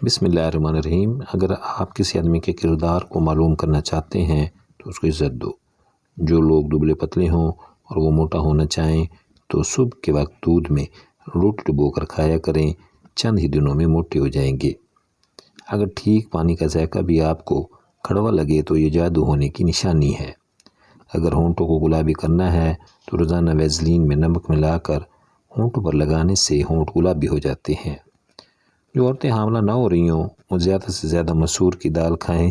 بسم اللہ الرحمن الرحیم۔ اگر آپ کسی آدمی کے کردار کو معلوم کرنا چاہتے ہیں تو اس کو عزت دو۔ جو لوگ دبلے پتلے ہوں اور وہ موٹا ہونا چاہیں تو صبح کے وقت دودھ میں روٹی ڈبو کر کھایا کریں، چند ہی دنوں میں موٹے ہو جائیں گے۔ اگر ٹھیک پانی کا ذائقہ بھی آپ کو کڑوا لگے تو یہ جادو ہونے کی نشانی ہے۔ اگر ہونٹوں کو گلابی کرنا ہے تو روزانہ ویزلین میں نمک ملا کر ہونٹوں پر لگانے سے ہونٹ گلابی ہو جاتے ہیں۔ جو عورتیں حاملہ نہ ہو رہی ہوں وہ زیادہ سے زیادہ مسور کی دال کھائیں۔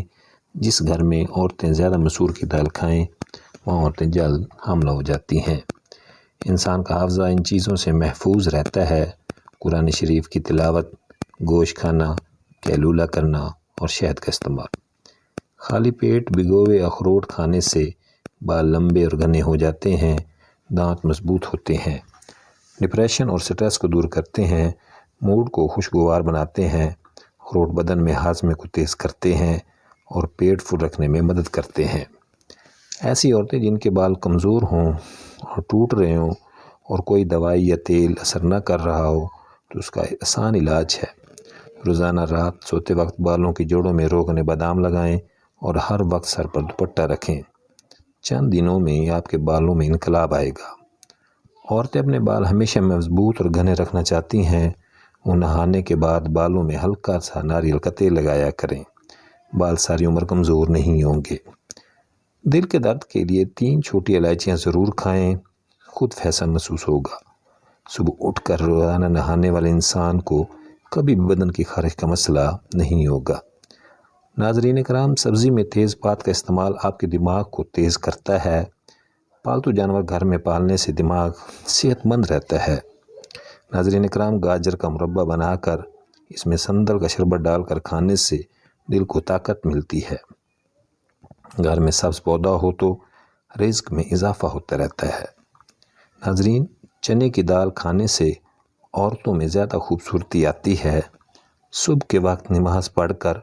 جس گھر میں عورتیں زیادہ مسور کی دال کھائیں وہاں عورتیں جلد حاملہ ہو جاتی ہیں۔ انسان کا حافظہ ان چیزوں سے محفوظ رہتا ہے: قرآن شریف کی تلاوت، گوشت کھانا، کیلولہ کرنا اور شہد کا استعمال۔ خالی پیٹ بھگوئے ہوئے اخروٹ کھانے سے بال لمبے اور گھنے ہو جاتے ہیں، دانت مضبوط ہوتے ہیں، ڈپریشن اور سٹریس کو دور کرتے ہیں، موڈ کو خوشگوار بناتے ہیں، اخروٹ بدن میں ہاضمے کو تیز کرتے ہیں اور پیٹ فل رکھنے میں مدد کرتے ہیں۔ ایسی عورتیں جن کے بال کمزور ہوں اور ٹوٹ رہے ہوں اور کوئی دوائی یا تیل اثر نہ کر رہا ہو تو اس کا آسان علاج ہے: روزانہ رات سوتے وقت بالوں کی جڑوں میں روغن بادام لگائیں اور ہر وقت سر پر دوپٹہ رکھیں۔ چند دنوں میں آپ کے بالوں میں انقلاب آئے گا۔ عورتیں اپنے بال ہمیشہ مضبوط اور گھنے رکھنا چاہتی ہیں، وہ نہانے کے بعد بالوں میں ہلکا سا ناریل کا تیل لگایا کریں۔ بال ساری عمر کمزور نہیں ہوں گے۔ دل کے درد کے لیے 3 چھوٹی الائچیاں ضرور کھائیں، خود فیصلہ محسوس ہوگا۔ صبح اٹھ کر روزانہ نہانے والے انسان کو کبھی بھی بدن کی خارش کا مسئلہ نہیں ہوگا۔ ناظرین کرام، سبزی میں تیز پات کا استعمال آپ کے دماغ کو تیز کرتا ہے۔ پالتو جانور گھر میں پالنے سے دماغ صحت مند رہتا ہے۔ ناظرین کرام، گاجر کا مربع بنا کر اس میں سندل کا شربت ڈال کر کھانے سے دل کو طاقت ملتی ہے۔ گھر میں سبز پودا ہو تو رزق میں اضافہ ہوتا رہتا ہے۔ ناظرین، چنے کی دال کھانے سے عورتوں میں زیادہ خوبصورتی آتی ہے۔ صبح کے وقت نماز پڑھ کر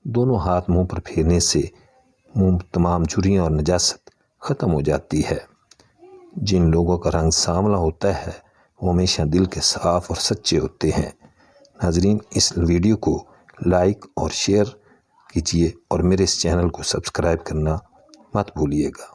دونوں ہاتھ منہ پر پھیرنے سے منہ تمام جھریاں اور نجاست ختم ہو جاتی ہے۔ جن لوگوں کا رنگ سانولا ہوتا ہے وہ ہمیشہ دل کے صاف اور سچے ہوتے ہیں۔ ناظرین، اس ویڈیو کو لائک اور شیئر کیجیے اور میرے اس چینل کو سبسکرائب کرنا مت بھولیے گا۔